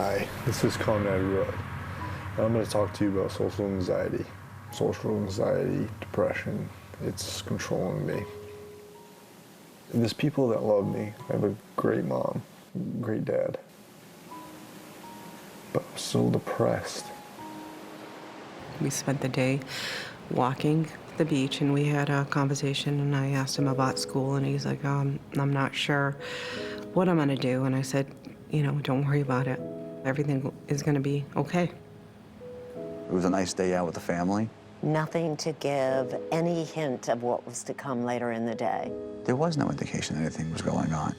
Hi, this is Conrad. And I'm going to talk to you about social anxiety. Social anxiety, depression, it's controlling me. There's people that love me. I have a great mom, great dad. But I'm so depressed. We spent the day walking the beach, and we had a conversation, and I asked him about school, and he's like, I'm not sure what I'm gonna do. And I said, don't worry about it. Everything is gonna be okay. It was a nice day out with the family. Nothing to give any hint of what was to come later in the day. There was no indication anything was going on.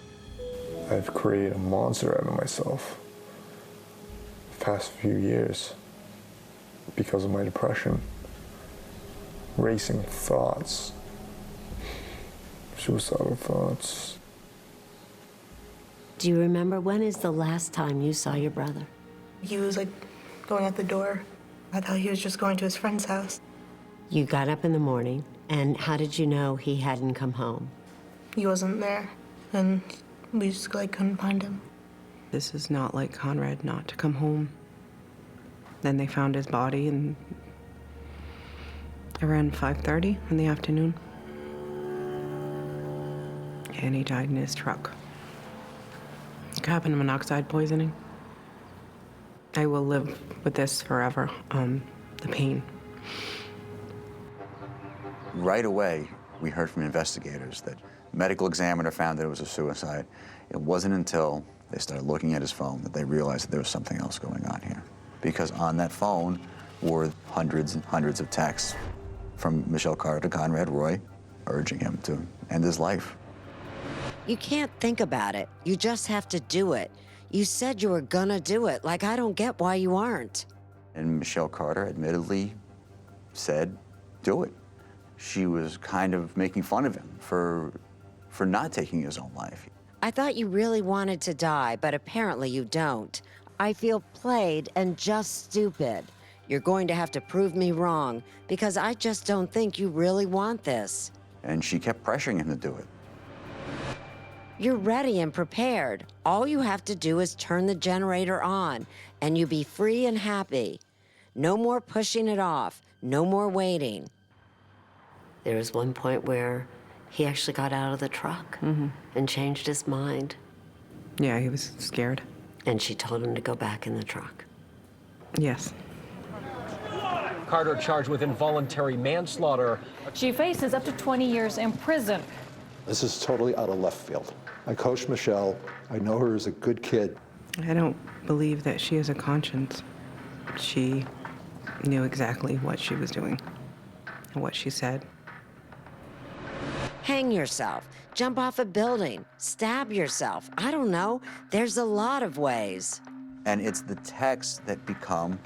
I've created a monster out of myself the past few years because of my depression. Racing thoughts, suicidal thoughts. Do you remember when is the last time you saw your brother? He was like going out the door. I thought he was just going to his friend's house. You got up in the morning, and how did you know he hadn't come home? He wasn't there, and we just couldn't find him. This is not like Conrad not to come home. Then they found his body around 5:30 in the afternoon. And he died in his truck. Carbon monoxide poisoning. I will live with this forever, the pain. Right away, we heard from investigators that the medical examiner found that it was a suicide. It wasn't until they started looking at his phone that they realized that there was something else going on here. Because on that phone were hundreds and hundreds of texts from Michelle Carter to Conrad Roy, urging him to end his life. You can't think about it. You just have to do it. You said you were gonna do it. I don't get why you aren't. And Michelle Carter admittedly said, do it. She was kind of making fun of him for not taking his own life. I thought you really wanted to die, but apparently you don't. I feel played and just stupid. You're going to have to prove me wrong, because I just don't think you really want this. And she kept pressuring him to do it. You're ready and prepared. All you have to do is turn the generator on, and you be free and happy. No more pushing it off. No more waiting. There was one point where he actually got out of the truck and changed his mind. Yeah, he was scared. And she told him to go back in the truck. Yes. Carter charged with involuntary manslaughter. She faces up to 20 years in prison. This is totally out of left field. I coached Michelle. I know her as a good kid. I don't believe that she has a conscience. She knew exactly what she was doing and what she said. Hang yourself, jump off a building, stab yourself. I don't know. There's a lot of ways. And it's the texts that become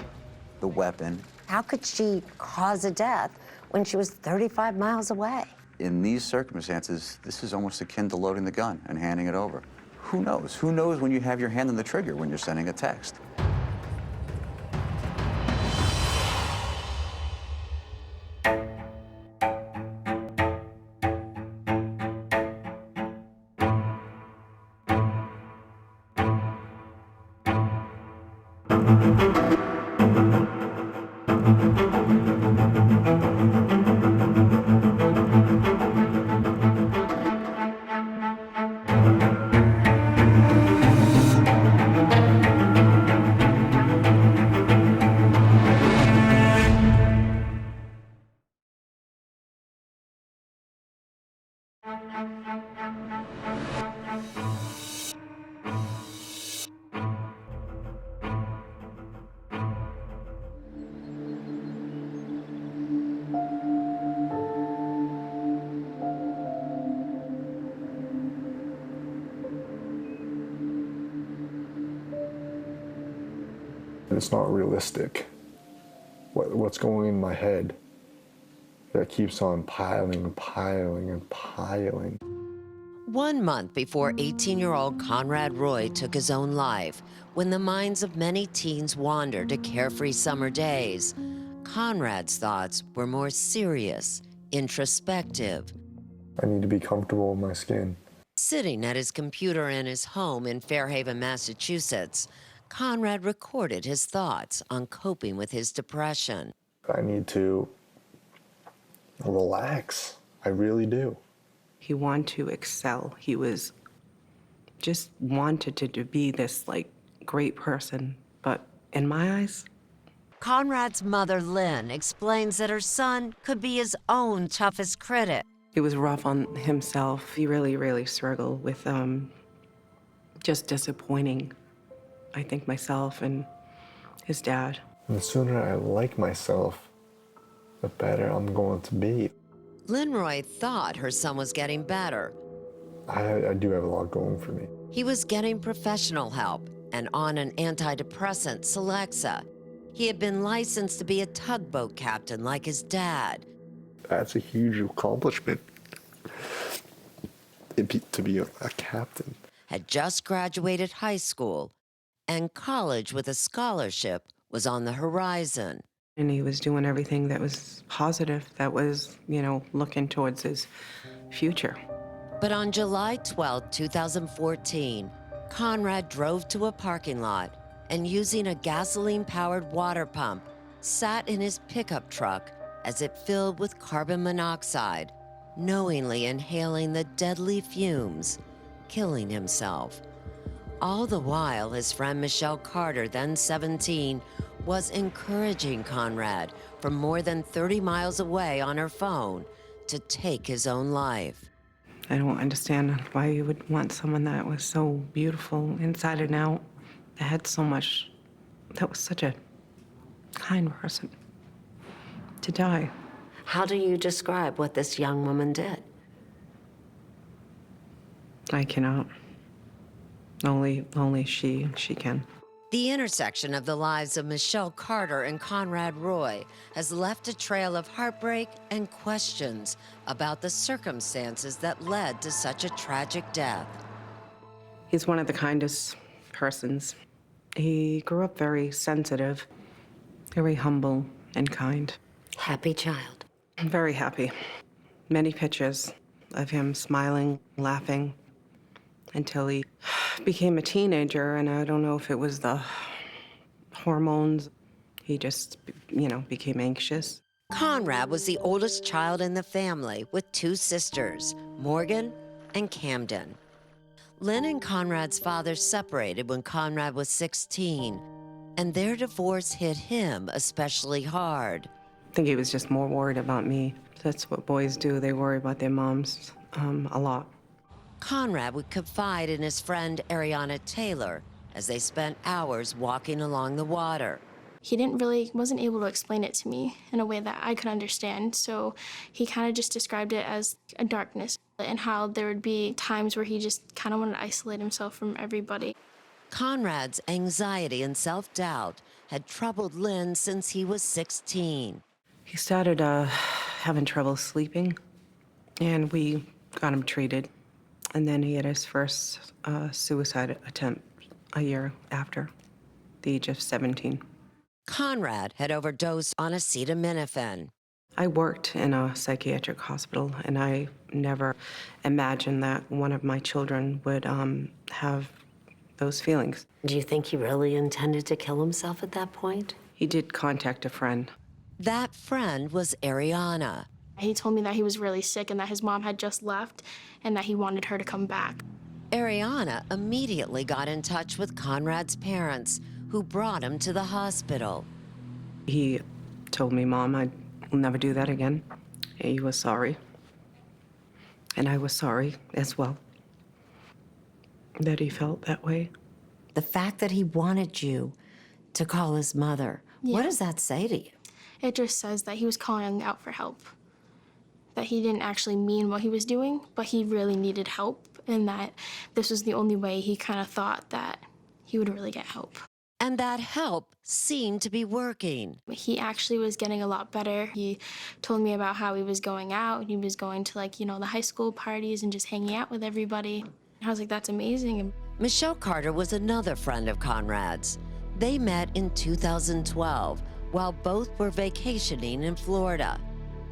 the weapon. How could she cause a death when she was 35 miles away? In these circumstances, this is almost akin to loading the gun and handing it over. Who knows? Who knows when you have your hand on the trigger when you're sending a text? It's not realistic. What's going in my head that keeps on piling and piling and piling. 1 month before 18-year-old Conrad Roy took his own life, when the minds of many teens wander to carefree summer days, Conrad's thoughts were more serious, introspective. I need to be comfortable in my skin. Sitting at his computer in his home in Fairhaven, Massachusetts, Conrad recorded his thoughts on coping with his depression. I need to relax. I really do. He wanted to excel. He was just wanted to be this like great person, but in my eyes, Conrad's mother, Lynn, explains that her son could be his own toughest critic. he was rough on himself. He really struggled with just disappointing, I think, myself and his dad. And the sooner I like myself, the better I'm going to be. Lynroy thought her son was getting better. I do have a lot going for me. He was getting professional help and on an antidepressant, Celexa. He had been licensed to be a tugboat captain like his dad. That's a huge accomplishment, to be a captain. Had just graduated high school, and college with a scholarship was on the horizon. And he was doing everything that was positive, that was, looking towards his future. But on July 12, 2014, Conrad drove to a parking lot and, using a gasoline-powered water pump, sat in his pickup truck as it filled with carbon monoxide, knowingly inhaling the deadly fumes, killing himself. All the while, his friend Michelle Carter, then 17, was encouraging Conrad from more than 30 miles away on her phone to take his own life. I don't understand why you would want someone that was so beautiful inside and out, that had so much, that was such a kind person, to die. How do you describe what this young woman did? I cannot. Only she can. The intersection of the lives of Michelle Carter and Conrad Roy has left a trail of heartbreak and questions about the circumstances that led to such a tragic death. He's one of the kindest persons. He grew up very sensitive, very humble and kind. Happy child. Very happy. Many pictures of him smiling, laughing, until he became a teenager, and I don't know if it was the hormones. He just, became anxious. Conrad was the oldest child in the family with two sisters, Morgan and Camden. Lynn and Conrad's father separated when Conrad was 16, and their divorce hit him especially hard. I think he was just more worried about me. That's what boys do. They worry about their moms a lot. Conrad would confide in his friend Ariana Taylor as they spent hours walking along the water. He wasn't able to explain it to me in a way that I could understand, so he kind of just described it as a darkness and how there would be times where he just kind of wanted to isolate himself from everybody. Conrad's anxiety and self-doubt had troubled Lynn since he was 16. He started having trouble sleeping, and we got him treated. And then he had his first suicide attempt a year after, the age of 17. Conrad had overdosed on acetaminophen. I worked in a psychiatric hospital, and I never imagined that one of my children would have those feelings. Do you think he really intended to kill himself at that point? He did contact a friend. That friend was Ariana. He told me that he was really sick and that his mom had just left and that he wanted her to come back. Ariana immediately got in touch with Conrad's parents, who brought him to the hospital. He told me, Mom, I will never do that again. He was sorry. And I was sorry as well that he felt that way. The fact that he wanted you to call his mother, what does that say to you? It just says that he was calling out for help. That he didn't actually mean what he was doing, but he really needed help, and that this was the only way he kind of thought that he would really get help. And that help seemed to be working. He actually was getting a lot better. He told me about how he was going out. He was going to, the high school parties and just hanging out with everybody. I was like, that's amazing. Michelle Carter was another friend of Conrad's. They met in 2012 while both were vacationing in Florida.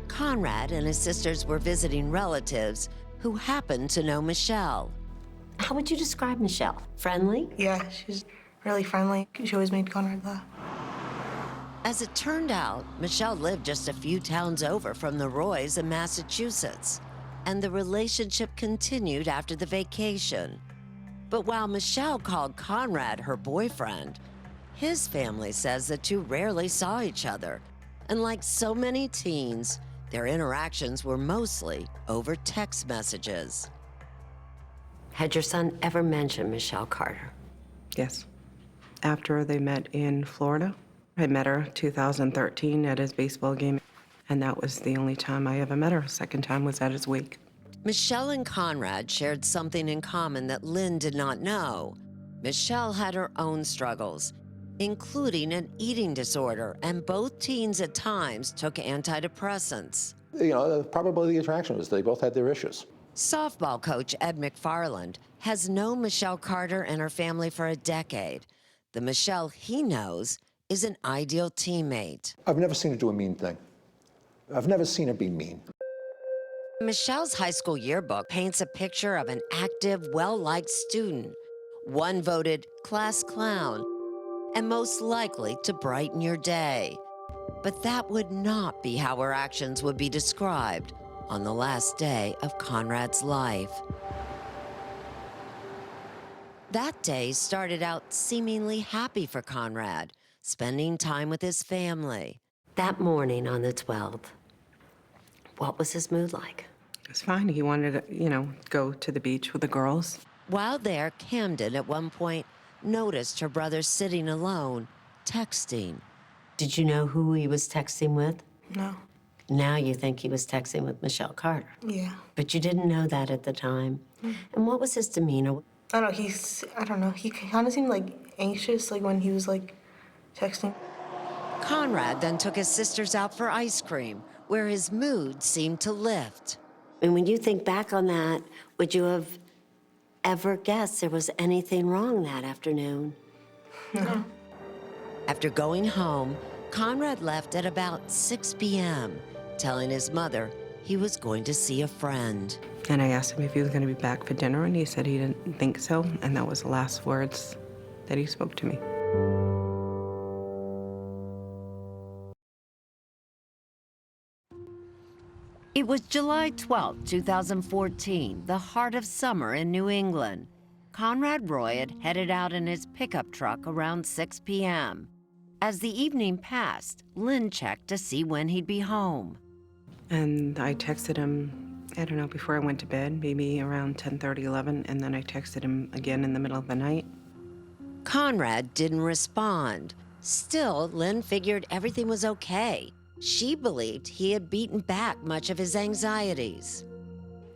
Conrad and his sisters were visiting relatives who happened to know Michelle. How would you describe Michelle? Friendly? Yeah, she's really friendly. She always made Conrad laugh. As it turned out, Michelle lived just a few towns over from the Roys in Massachusetts, and the relationship continued after the vacation. But while Michelle called Conrad her boyfriend, his family says the two rarely saw each other, and like so many teens, their interactions were mostly over text messages. Had your son ever mentioned Michelle Carter? Yes. After they met in Florida, I met her 2013 at his baseball game, and that was the only time I ever met her. Second time was at his wake. Michelle and Conrad shared something in common that Lynn did not know. Michelle had her own struggles, including an eating disorder, and both teens at times took antidepressants. You know, probably the attraction was they both had their issues. Softball coach Ed McFarland has known Michelle Carter and her family for a decade. The Michelle he knows is an ideal teammate. I've never seen her do a mean thing. I've never seen her be mean. Michelle's high school yearbook paints a picture of an active, well-liked student, one voted class clown, and most likely to brighten your day. But that would not be how her actions would be described on the last day of Conrad's life. That day started out seemingly happy for Conrad, spending time with his family. That morning on the 12th, what was his mood like? It was fine. He wanted to, go to the beach with the girls. While there, Camden at one point noticed her brother sitting alone, texting. Did you know who he was texting with? No. Now you think he was texting with Michelle Carter. Yeah. But you didn't know that at the time. And what was his demeanor? I don't know, he kind of seemed like anxious, like when he was like texting. Conrad then took his sisters out for ice cream, where his mood seemed to lift. And when you think back on that, would you have ever guessed there was anything wrong that afternoon? No. After going home, Conrad left at about 6 p.m., telling his mother he was going to see a friend. And I asked him if he was going to be back for dinner, and he said he didn't think so, and that was the last words that he spoke to me. It was July 12, 2014, the heart of summer in New England. Conrad Roy had headed out in his pickup truck around 6 p.m. As the evening passed, Lynn checked to see when he'd be home. And I texted him, I don't know, before I went to bed, maybe around 10:30, 11, and then I texted him again in the middle of the night. Conrad didn't respond. Still, Lynn figured everything was okay. She believed he had beaten back much of his anxieties.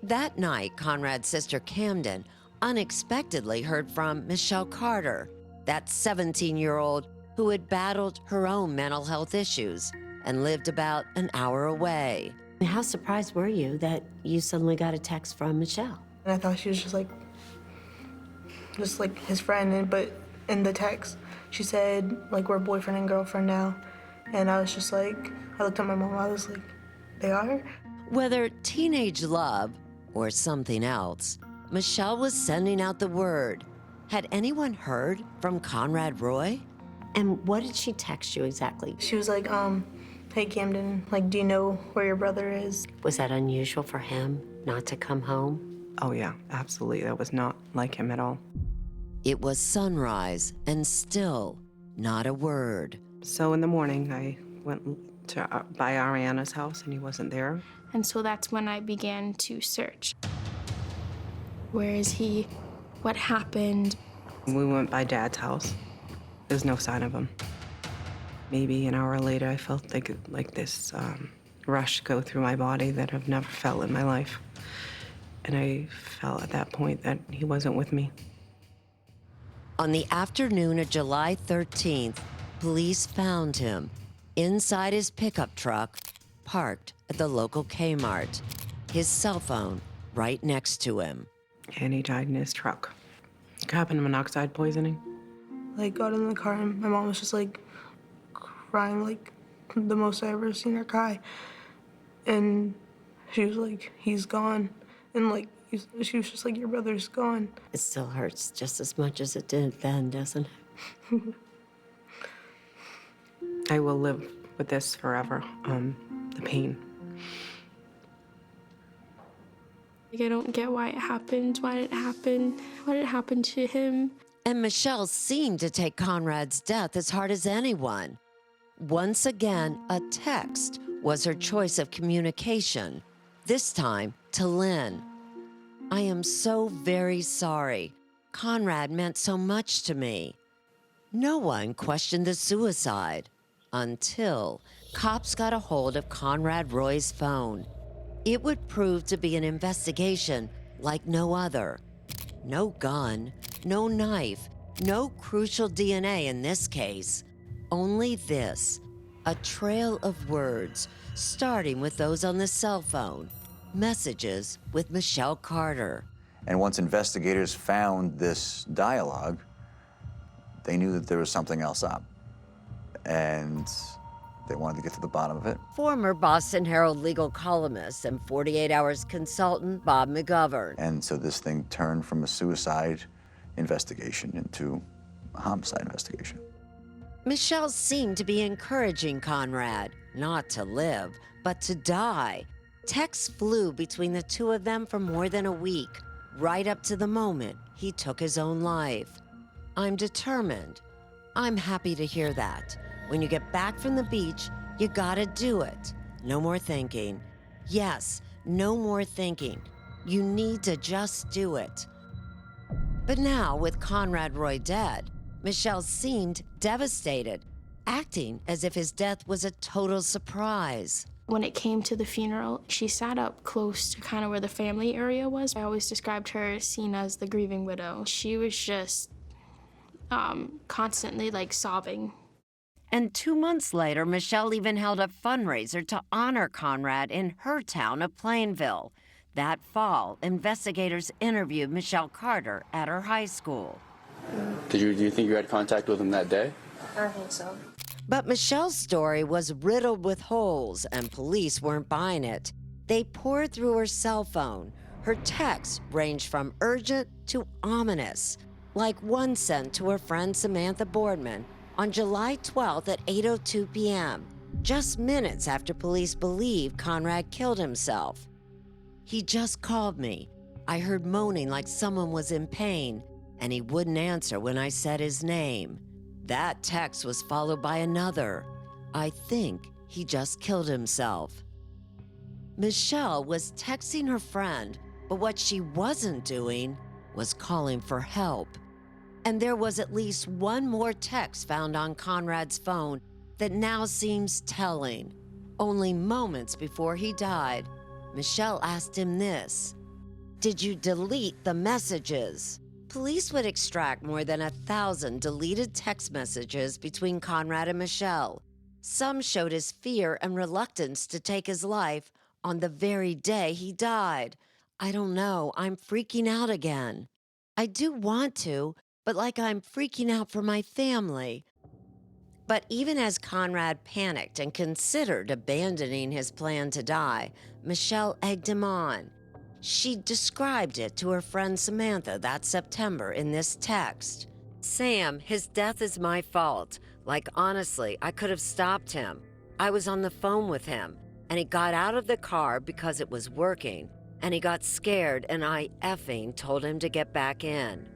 That night, Conrad's sister Camden unexpectedly heard from Michelle Carter, that 17-year-old who had battled her own mental health issues and lived about an hour away. How surprised were you that you suddenly got a text from Michelle? And I thought she was just like his friend, but in the text, she said, like, we're boyfriend and girlfriend now. And I was just like, I looked at my mom, I was like, they are? Whether teenage love or something else, Michelle was sending out the word. Had anyone heard from Conrad Roy? And what did she text you exactly? She was like, hey Camden, like, do you know where your brother is? Was that unusual for him not to come home? Oh yeah, absolutely. That was not like him at all. It was sunrise, and still not a word. So in the morning, I went to by Ariana's house, and he wasn't there. And so that's when I began to search. Where is he? What happened? We went by Dad's house. There's no sign of him. Maybe an hour later, I felt like this rush go through my body that I've never felt in my life. And I felt at that point that he wasn't with me. On the afternoon of July 13th, police found him inside his pickup truck, parked at the local Kmart, his cell phone right next to him. And he died in his truck. Carbon monoxide poisoning. Like, got in the car and my mom was just like crying, like the most I ever seen her cry. And she was like, he's gone. And like, she was just like, your brother's gone. It still hurts just as much as it did then, doesn't it? I will live with this forever, the pain. I don't get why it happened. Why did it happen? Why did it happen to him? And Michelle seemed to take Conrad's death as hard as anyone. Once again, a text was her choice of communication, this time to Lynn. I am so very sorry. Conrad meant so much to me. No one questioned the suicide until cops got a hold of Conrad Roy's phone. It would prove to be an investigation like no other. No gun, no knife, no crucial DNA in this case. Only this, a trail of words, starting with those on the cell phone, messages with Michelle Carter. And once investigators found this dialogue, they knew that there was something else up. And they wanted to get to the bottom of it. Former Boston Herald legal columnist and 48 Hours consultant Bob McGovern. And so this thing turned from a suicide investigation into a homicide investigation. Michelle seemed to be encouraging Conrad, not to live, but to die. Texts flew between the two of them for more than a week, right up to the moment he took his own life. I'm determined. I'm happy to hear that. When you get back from the beach, you gotta do it. No more thinking. Yes, no more thinking. You need to just do it. But now, with Conrad Roy dead, Michelle seemed devastated, acting as if his death was a total surprise. When it came to the funeral, she sat up close to kind of where the family area was. I always described her seen as the grieving widow. She was just constantly like sobbing. And 2 months later, Michelle even held a fundraiser to honor Conrad in her town of Plainville. That fall, investigators interviewed Michelle Carter at her high school. Do you think you had contact with him that day? I think so. But Michelle's story was riddled with holes, and police weren't buying it. They poured through her cell phone. Her texts ranged from urgent to ominous, like one sent to her friend Samantha Boardman on July 12th at 8:02 p.m., just minutes after police believed Conrad killed himself. He just called me. I heard moaning like someone was in pain, and he wouldn't answer when I said his name. That text was followed by another. I think he just killed himself. Michelle was texting her friend, but what she wasn't doing was calling for help. And there was at least one more text found on Conrad's phone that now seems telling. Only moments before he died, Michelle asked him this: "Did you delete the messages?" Police would extract more than 1,000 deleted text messages between Conrad and Michelle. Some showed his fear and reluctance to take his life on the very day he died. I don't know, I'm freaking out again. I do want to, but like I'm freaking out for my family. But even as Conrad panicked and considered abandoning his plan to die, Michelle egged him on. She described it to her friend Samantha that September in this text. "Sam, his death is my fault. Like, honestly, I could have stopped him. I was on the phone with him, and he got out of the car because it was working, and he got scared, and I effing told him to get back in."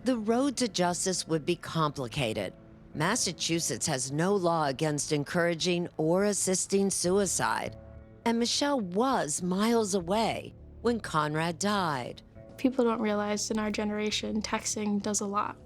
The road to justice would be complicated. Massachusetts has no law against encouraging or assisting suicide. And Michelle was miles away when Conrad died. People don't realize in our generation, texting does a lot.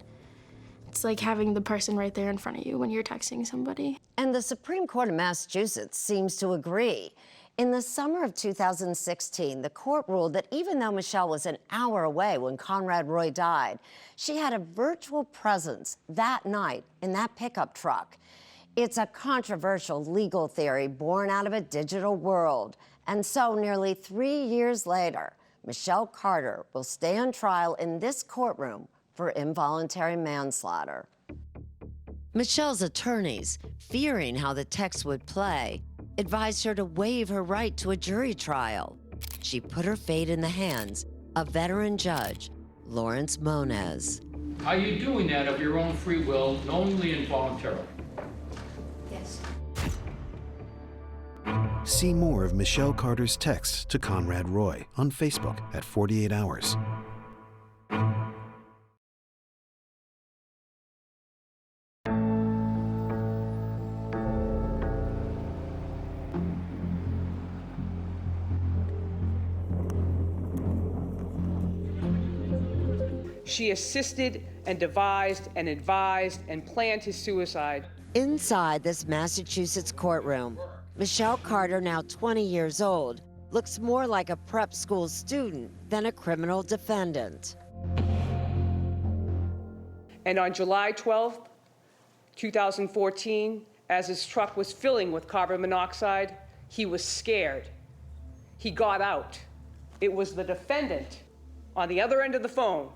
It's like having the person right there in front of you when you're texting somebody. And the Supreme Court of Massachusetts seems to agree. In the summer of 2016, the court ruled that even though Michelle was an hour away when Conrad Roy died, she had a virtual presence that night in that pickup truck. It's a controversial legal theory born out of a digital world. And so nearly 3 years later, Michelle Carter will stay on trial in this courtroom for involuntary manslaughter. Michelle's attorneys, fearing how the text would play, advised her to waive her right to a jury trial. She put her fate in the hands of veteran judge Lawrence Moniz. Are you doing that of your own free will, knowingly and voluntarily? Yes. See more of Michelle Carter's texts to Conrad Roy on Facebook at 48 Hours. She assisted and devised and advised and planned his suicide. Inside this Massachusetts courtroom, Michelle Carter, now 20 years old, looks more like a prep school student than a criminal defendant. And on July 12th, 2014, as his truck was filling with carbon monoxide, he was scared. He got out. It was the defendant on the other end of the phone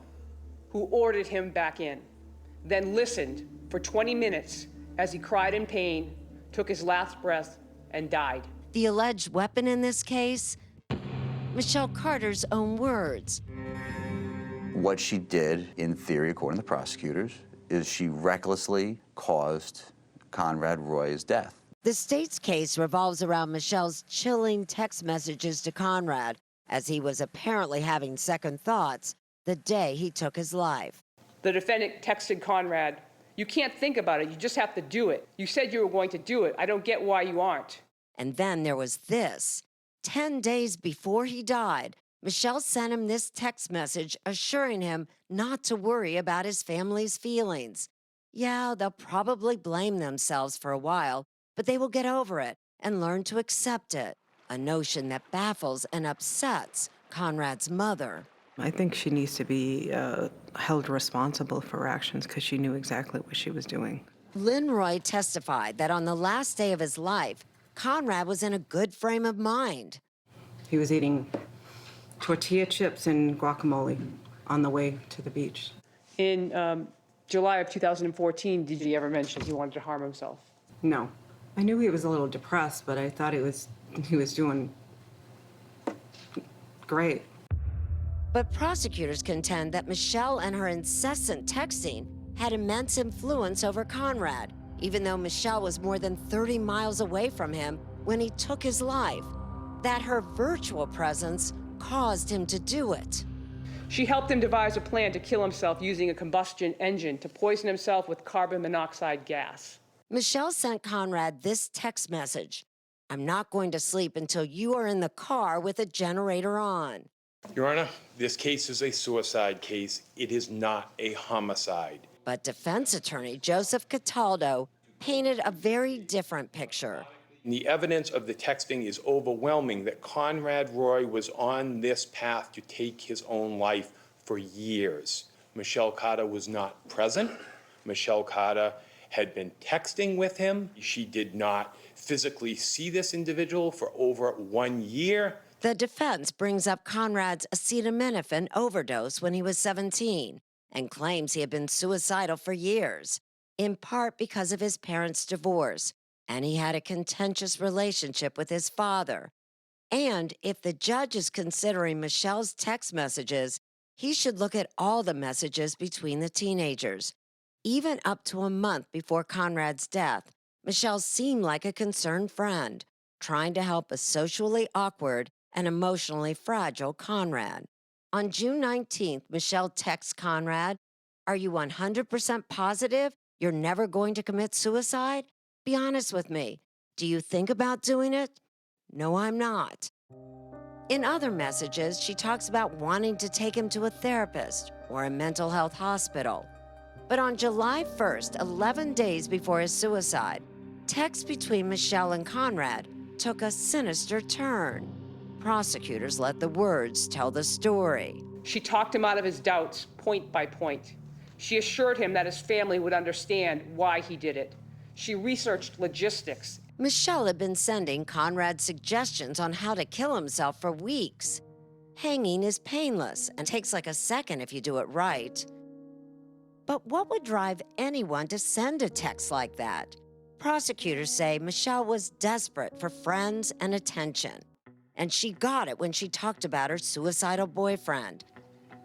who ordered him back in, then listened for 20 minutes as he cried in pain, took his last breath, and died. The alleged weapon in this case? Michelle Carter's own words. What she did, in theory, according to the prosecutors, is she recklessly caused Conrad Roy's death. The state's case revolves around Michelle's chilling text messages to Conrad as he was apparently having second thoughts the day he took his life. The defendant texted Conrad, "You can't think about it, you just have to do it. You said you were going to do it. I don't get why you aren't." And then there was this. 10 days before he died, Michelle sent him this text message assuring him not to worry about his family's feelings. Yeah, they'll probably blame themselves for a while, but they will get over it and learn to accept it, a notion that baffles and upsets Conrad's mother. I think she needs to be held responsible for her actions because she knew exactly what she was doing. Lynn Roy testified that on the last day of his life, Conrad was in a good frame of mind. He was eating tortilla chips and guacamole on the way to the beach. In July of 2014, did he ever mention he wanted to harm himself? No. I knew he was a little depressed, but I thought he was doing great. But prosecutors contend that Michelle and her incessant texting had immense influence over Conrad, even though Michelle was more than 30 miles away from him when he took his life. That her virtual presence caused him to do it. She helped him devise a plan to kill himself using a combustion engine to poison himself with carbon monoxide gas. Michelle sent Conrad this text message: "I'm not going to sleep until you are in the car with a generator on." Your Honor, this case is a suicide case. It is not a homicide. But defense attorney Joseph Cataldo painted a very different picture. The evidence of the texting is overwhelming that Conrad Roy was on this path to take his own life for years. Michelle Carter was not present. Michelle Carter had been texting with him. She did not physically see this individual for over 1 year. The defense brings up Conrad's acetaminophen overdose when he was 17 and claims he had been suicidal for years, in part because of his parents' divorce, and he had a contentious relationship with his father. And if the judge is considering Michelle's text messages, he should look at all the messages between the teenagers. Even up to a month before Conrad's death, Michelle seemed like a concerned friend, trying to help a socially awkward and emotionally fragile Conrad. On June 19th, Michelle texts Conrad, "Are you 100% positive you're never going to commit suicide? Be honest with me. Do you think about doing it?" "No, I'm not." In other messages, she talks about wanting to take him to a therapist or a mental health hospital. But on July 1st, 11 days before his suicide, texts between Michelle and Conrad took a sinister turn. Prosecutors let the words tell the story. She talked him out of his doubts, point by point. She assured him that his family would understand why he did it. She researched logistics. Michelle had been sending Conrad suggestions on how to kill himself for weeks. Hanging is painless and takes like a second if you do it right. But what would drive anyone to send a text like that? Prosecutors say Michelle was desperate for friends and attention. And she got it when she talked about her suicidal boyfriend.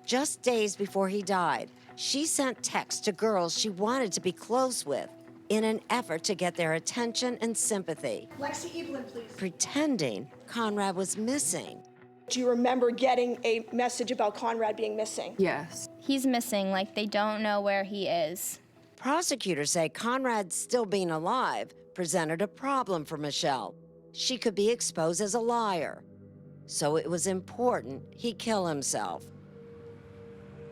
Just days before he died, she sent texts to girls she wanted to be close with in an effort to get their attention and sympathy. Lexi Evelyn, please. Pretending Conrad was missing. Do you remember getting a message about Conrad being missing? Yes. He's missing, like they don't know where he is. Prosecutors say Conrad still being alive presented a problem for Michelle. She could be exposed as a liar. So it was important he kill himself.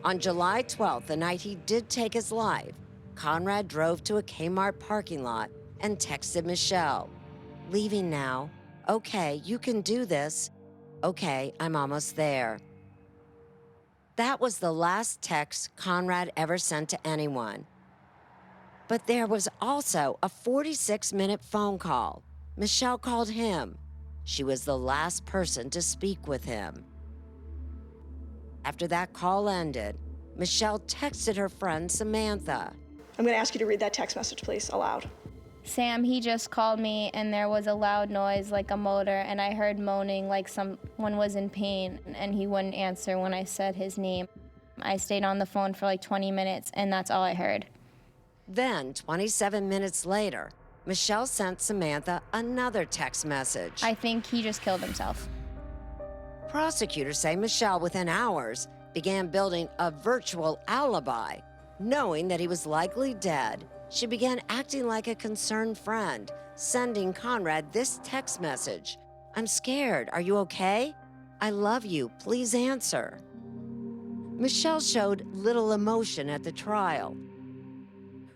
On July 12th, the night he did take his life, Conrad drove to a Kmart parking lot and texted Michelle, "Leaving now. Okay, you can do this. Okay, I'm almost there." That was the last text Conrad ever sent to anyone. But there was also a 46-minute phone call. Michelle called him. She was the last person to speak with him. After that call ended, Michelle texted her friend Samantha. I'm going to ask you to read that text message, please, aloud. Sam, he just called me and there was a loud noise like a motor and I heard moaning like someone was in pain and he wouldn't answer when I said his name. I stayed on the phone for like 20 minutes and that's all I heard. Then, 27 minutes later, Michelle sent Samantha another text message. I think he just killed himself. Prosecutors say Michelle, within hours, began building a virtual alibi. Knowing that he was likely dead, she began acting like a concerned friend, sending Conrad this text message. "I'm scared. Are you okay? I love you. Please answer." Michelle showed little emotion at the trial.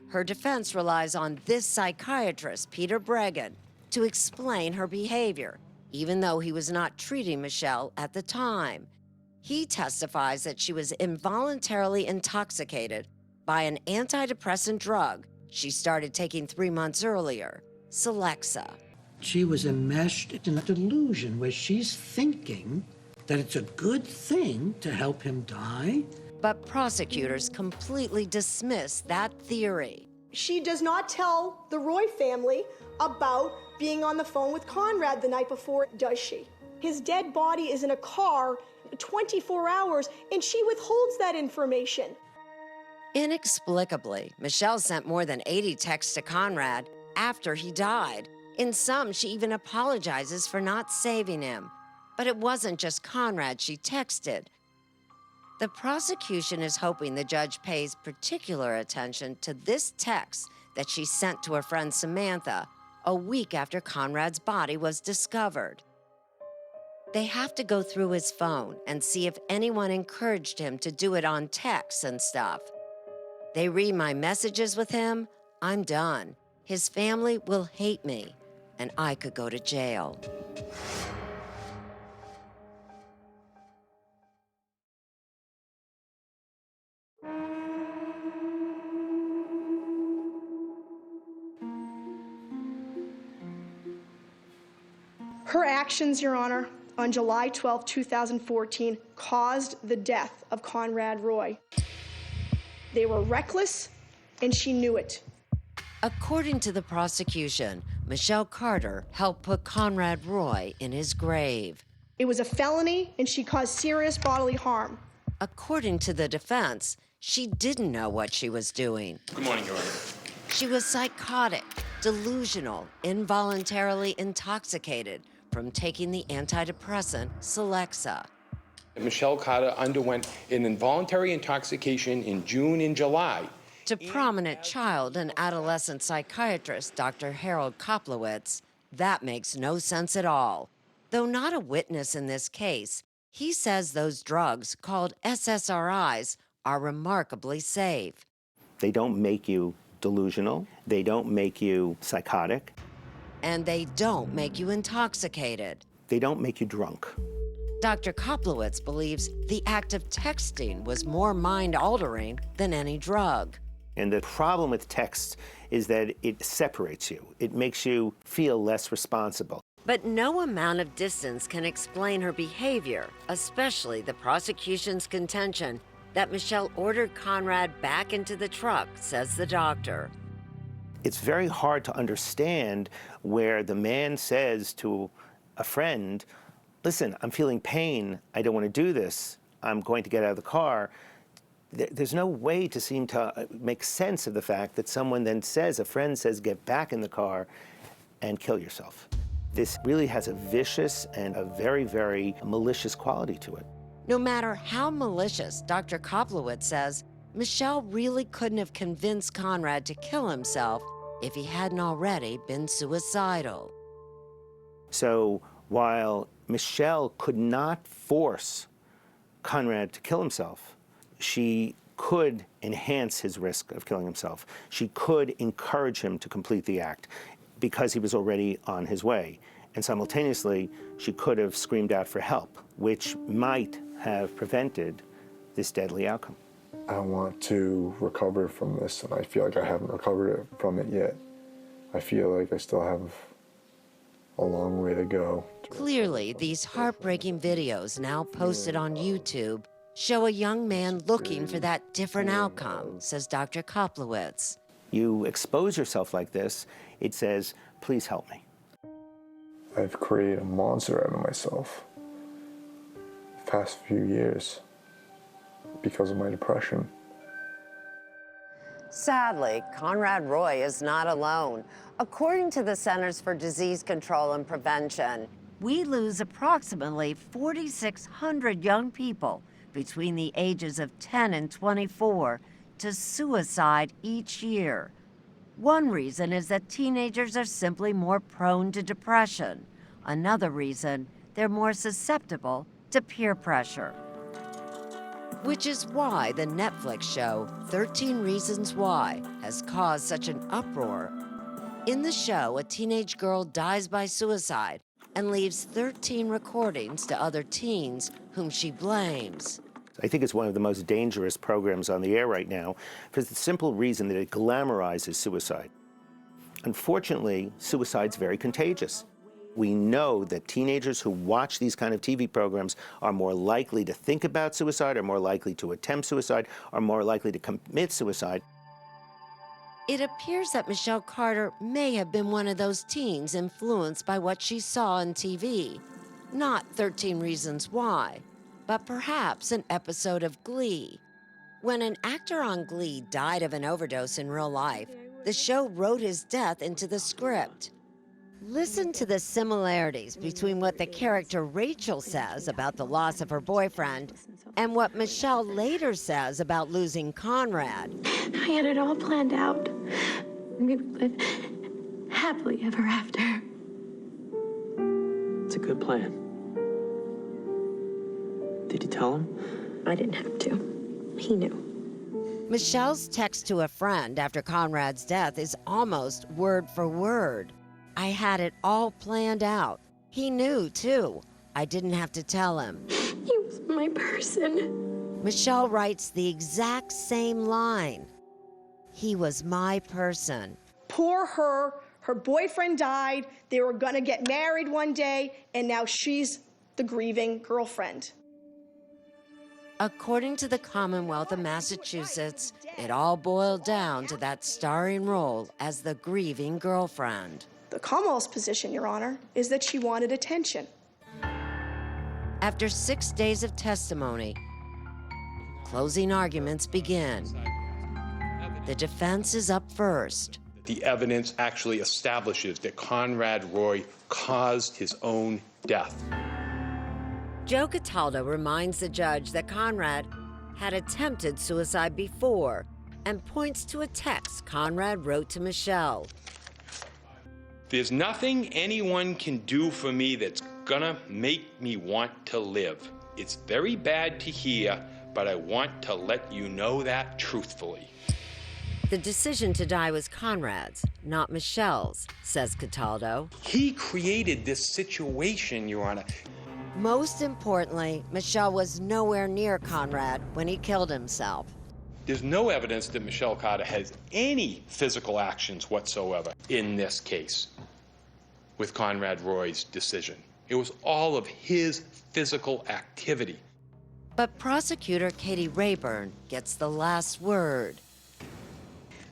Her defense relies on this psychiatrist, Peter Bregan, to explain her behavior, even though he was not treating Michelle at the time. He testifies that she was involuntarily intoxicated by an antidepressant drug she started taking 3 months earlier, Celexa. She was enmeshed in a delusion where she's thinking that it's a good thing to help him die. But prosecutors completely dismiss that theory. She does not tell the Roy family about being on the phone with Conrad the night before, does she? His dead body is in a car 24 hours, and she withholds that information. Inexplicably, Michelle sent more than 80 texts to Conrad after he died. In some, she even apologizes for not saving him. But it wasn't just Conrad she texted. The prosecution is hoping the judge pays particular attention to this text that she sent to her friend Samantha a week after Conrad's body was discovered. They have to go through his phone and see if anyone encouraged him to do it on text and stuff. They read my messages with him, I'm done. His family will hate me, and I could go to jail. Her actions, Your Honor, on July 12, 2014, caused the death of Conrad Roy. They were reckless, and she knew it. According to the prosecution, Michelle Carter helped put Conrad Roy in his grave. It was a felony, and she caused serious bodily harm. According to the defense, she didn't know what she was doing. Good morning, Your Honor. She was psychotic, delusional, involuntarily intoxicated from taking the antidepressant Celexa. Michelle Carter underwent an involuntary intoxication in June and July. To prominent child and adolescent psychiatrist Dr. Harold Koplowitz, that makes no sense at all. Though not a witness in this case, he says those drugs, called SSRIs, are remarkably safe. They don't make you delusional. They don't make you psychotic. And they don't make you intoxicated. They don't make you drunk. Dr. Koplowitz believes the act of texting was more mind-altering than any drug. And the problem with text is that it separates you. It makes you feel less responsible. But no amount of distance can explain her behavior, especially the prosecution's contention that Michelle ordered Conrad back into the truck, says the doctor. It's very hard to understand where the man says to a friend, listen, I'm feeling pain. I don't want to do this. I'm going to get out of the car, there's no way to seem to make sense of the fact that someone then says, a friend says, get back in the car and kill yourself. This really has a vicious and a very, very malicious quality to it. No matter how malicious, Dr. Koplowitz says, Michelle really couldn't have convinced Conrad to kill himself if he hadn't already been suicidal. So while Michelle could not force Conrad to kill himself, she could enhance his risk of killing himself. She could encourage him to complete the act because he was already on his way. And simultaneously, she could have screamed out for help, which might have prevented this deadly outcome. I want to recover from this, and I feel like I haven't recovered from it yet. I feel like I still have a long way to go. Clearly, these heartbreaking videos now posted on YouTube show a young man looking for that different outcome, says Dr. Koplowitz. You expose yourself like this, it says, please help me. I've created a monster out of myself the past few years because of my depression. Sadly, Conrad Roy is not alone. According to the Centers for Disease Control and Prevention, we lose approximately 4,600 young people between the ages of 10 and 24 to suicide each year. One reason is that teenagers are simply more prone to depression. Another reason, they're more susceptible to peer pressure. Which is why the Netflix show 13 Reasons Why has caused such an uproar. In the show, a teenage girl dies by suicide and leaves 13 recordings to other teens whom she blames. I think it's one of the most dangerous programs on the air right now for the simple reason that it glamorizes suicide. Unfortunately, suicide's very contagious. We know that teenagers who watch these kind of TV programs are more likely to think about suicide, are more likely to attempt suicide, are more likely to commit suicide. It appears that Michelle Carter may have been one of those teens influenced by what she saw on TV. Not 13 Reasons Why, but perhaps an episode of Glee. When an actor on Glee died of an overdose in real life, the show wrote his death into the script. Listen to the similarities between what the character Rachel says about the loss of her boyfriend and what Michelle later says about losing Conrad. I had it all planned out. We would live happily ever after. It's a good plan. Did you tell him? I didn't have to. He knew. Michelle's text to a friend after Conrad's death is almost word for word. I had it all planned out. He knew, too. I didn't have to tell him. He was my person. Michelle writes the exact same line. He was my person. Poor her. Her boyfriend died. They were gonna get married one day, and now she's the grieving girlfriend. According to the Commonwealth of Massachusetts, it all boiled down to that starring role as the grieving girlfriend. The Commonwealth's position, Your Honor, is that she wanted attention. After 6 days of testimony, closing arguments begin. The defense is up first. The evidence actually establishes that Conrad Roy caused his own death. Joe Cataldo reminds the judge that Conrad had attempted suicide before and points to a text Conrad wrote to Michelle. There's nothing anyone can do for me that's gonna make me want to live. It's very bad to hear, but I want to let you know that truthfully. The decision to die was Conrad's, not Michelle's, says Cataldo. He created this situation, Your Honor. Most importantly, Michelle was nowhere near Conrad when he killed himself. There's no evidence that Michelle Carter has any physical actions whatsoever in this case with Conrad Roy's decision. It was all of his physical activity. But prosecutor Katie Rayburn gets the last word.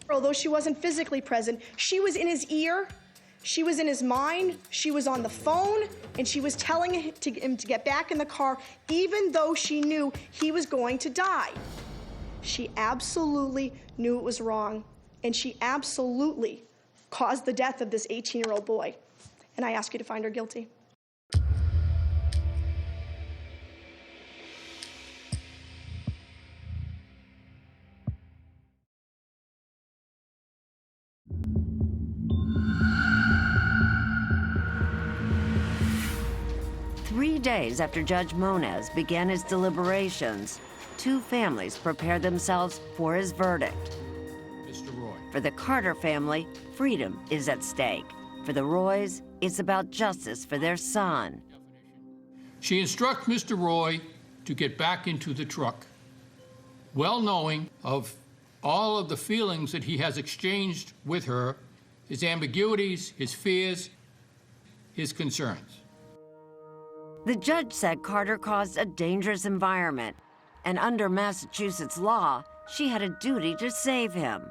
Although she wasn't physically present, she was in his ear. She was in his mind, she was on the phone, and she was telling him to get back in the car, even though she knew he was going to die. She absolutely knew it was wrong, and she absolutely caused the death of this 18-year-old boy. And I ask you to find her guilty. Three days after Judge Moniz began his deliberations, two families prepared themselves for his verdict. Mr. Roy. For the Carter family, freedom is at stake. For the Roys, it's about justice for their son. She instructs Mr. Roy to get back into the truck, well knowing of all of the feelings that he has exchanged with her, his ambiguities, his fears, his concerns. The judge said Carter caused a dangerous environment, and under Massachusetts law, she had a duty to save him.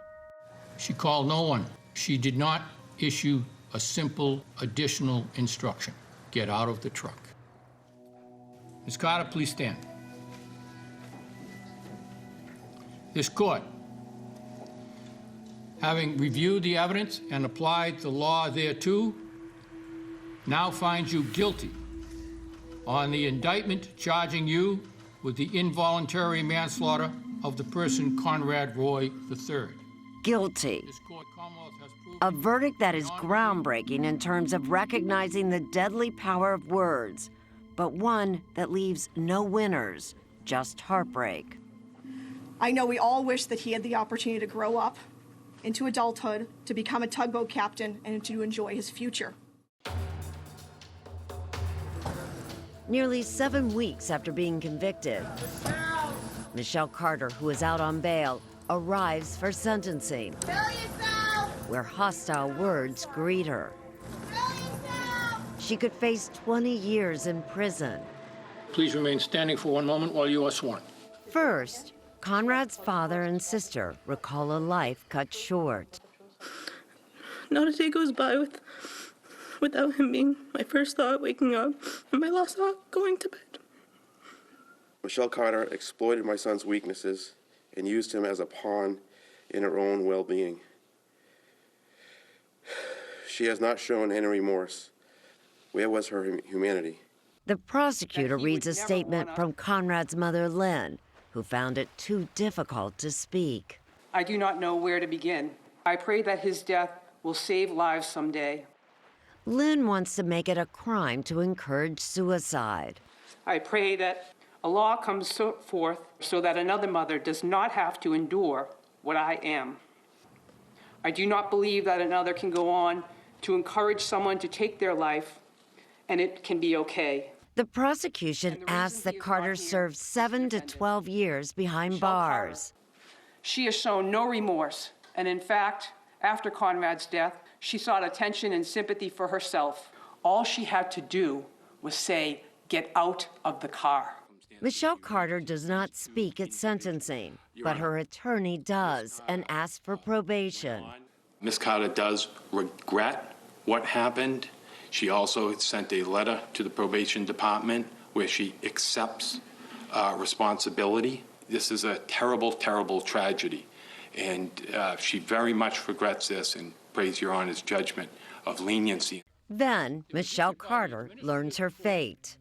She called no one. She did not issue a simple additional instruction: get out of the truck. Ms. Carter, please stand. This court, having reviewed the evidence and applied the law thereto, now finds you guilty on the indictment charging you with the involuntary manslaughter of the person Conrad Roy III. Guilty. A verdict that is groundbreaking in terms of recognizing the deadly power of words, but one that leaves no winners, just heartbreak. I know we all wish that he had the opportunity to grow up into adulthood, to become a tugboat captain, and to enjoy his future. Nearly 7 weeks after being convicted, Michelle Carter, who is out on bail, arrives for sentencing, where hostile words greet her. She could face 20 years in prison. Please remain standing for one moment while you are sworn. First, Conrad's father and sister recall a life cut short. Not a day goes by without him being my first thought waking up and my last thought going to bed. Michelle Carter exploited my son's weaknesses and used him as a pawn in her own well-being. She has not shown any remorse. Where was her humanity? The prosecutor reads a statement from Conrad's mother, Lynn, who found it too difficult to speak. I do not know where to begin. I pray that his death will save lives someday. Lynn wants to make it a crime to encourage suicide. I pray that a law comes forth so that another mother does not have to endure what I am. I do not believe that another can go on to encourage someone to take their life, and it can be okay. The prosecution asks that Carter serve 7 to 12 years behind bars. She has shown no remorse, and in fact, after Conrad's death, she sought attention and sympathy for herself. All she had to do was say, "Get out of the car." Michelle Carter does not speak at sentencing, but her attorney does and asks for probation. Ms. Carter does regret what happened. She also sent a letter to the probation department where she accepts responsibility. This is a terrible, terrible tragedy. And she very much regrets this and prays Your Honor's judgment of leniency. Then Michelle Carter learns her fate.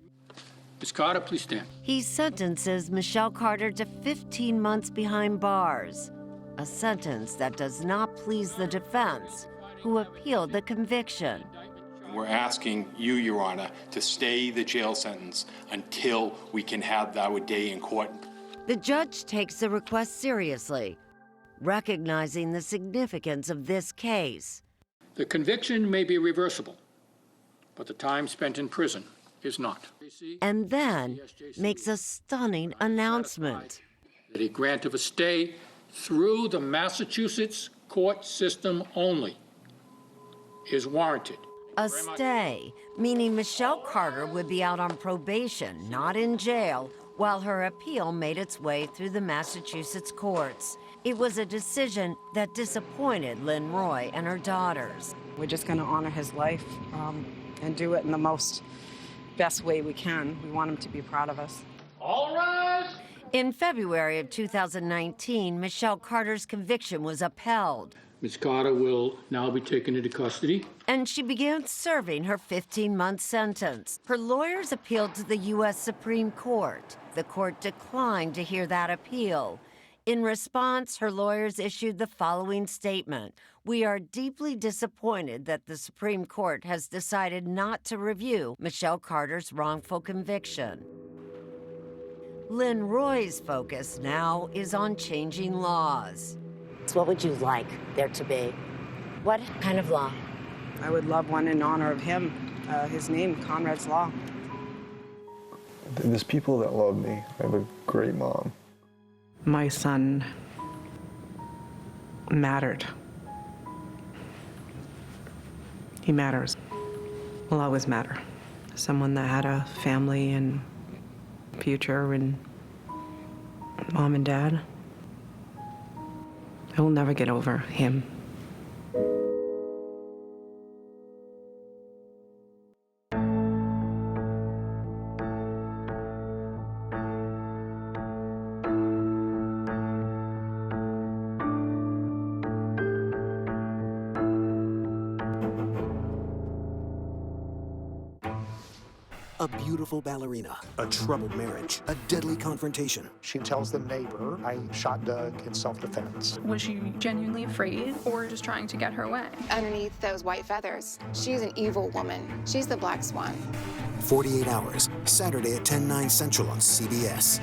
Ms. Carter, please stand. He sentences Michelle Carter to 15 months behind bars, a sentence that does not please the defense, who appealed the conviction. We're asking you, Your Honor, to stay the jail sentence until we can have our day in court. The judge takes the request seriously, recognizing the significance of this case. The conviction may be reversible, but the time spent in prison is not. And then makes a stunning announcement. That a grant of a stay through the Massachusetts court system only is warranted. A stay, meaning Michelle Carter would be out on probation, not in jail, while her appeal made its way through the Massachusetts courts. It was a decision that disappointed Lynn Roy and her daughters. We're just going to honor his life and do it in the best way we can. We want him to be proud of us. All rise. In February of 2019, Michelle Carter's conviction was upheld. Ms. Carter will now be taken into custody. And she began serving her 15-month sentence. Her lawyers appealed to the U.S. Supreme Court. The court declined to hear that appeal. In response, her lawyers issued the following statement: "We are deeply disappointed that the Supreme Court has decided not to review Michelle Carter's wrongful conviction." Lynn Roy's focus now is on changing laws. What would you like there to be? What kind of law? I would love one in honor of him, his name, Conrad's Law. There's people that love me. I have a great mom. My son mattered. He matters. Will always matter. Someone that had a family and future and mom and dad. I will never get over him. A beautiful ballerina, a troubled marriage, a deadly confrontation. She tells the neighbor, I shot Doug in self-defense. Was she genuinely afraid or just trying to get her way? Underneath those white feathers, she's an evil woman. She's the Black Swan. 48 Hours, Saturday at 10/9 Central on CBS.